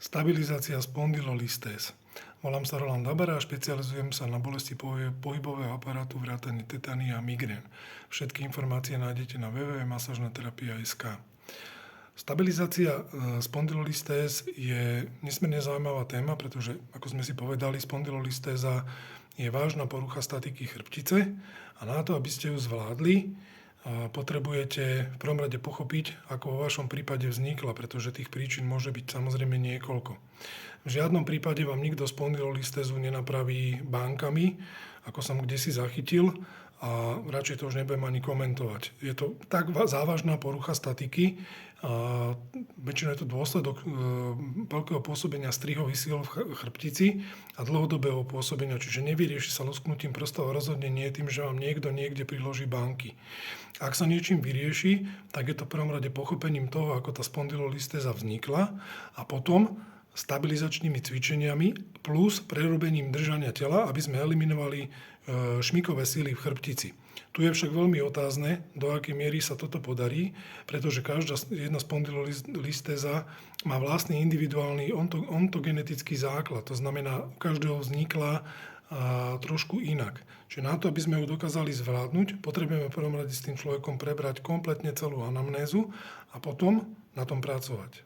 Stabilizácia spondylolistéz. Volám sa Roland Dabara a špecializujem sa na bolesti pohybového aparátu, vrátane tetany a migrén. Všetky informácie nájdete na www.masažnaterapia.sk. Stabilizácia spondylolistéz je nesmierne zaujímavá téma, pretože, ako sme si povedali, spondylolistéza je vážna porucha statiky chrbtice a na to, aby ste ju zvládli, potrebujete v prvom rade pochopiť, ako vo vašom prípade vznikla, pretože tých príčin môže byť samozrejme niekoľko. V žiadnom prípade vám nikto spondylolistézu nenapraví bánkami, ako som kdesi zachytil, a radšej to už nebudem ani komentovať. Je to tak závažná porucha statiky, a väčšinou je to dôsledok veľkého pôsobenia strihových síl v chrbtici a dlhodobého pôsobenia, čiže nevyrieši sa lusknutím prstov a rozhodne nie tým, že vám niekto niekde priloží banky. Ak sa niečím vyrieši, tak je to v prvom rade pochopením toho, ako tá spondylolistéza vznikla a potom stabilizačnými cvičeniami plus prerobením držania tela, aby sme eliminovali šmykové síly v chrbtici. Tu je však veľmi otázne, do akej miery sa toto podarí, pretože každá jedna spondylolistéza má vlastný individuálny ontogenetický základ. To znamená, u každého vznikla trošku inak. Čiže na to, aby sme ju dokázali zvládnuť, potrebujeme v prvom rade s tým človekom prebrať kompletne celú anamnézu a potom na tom pracovať.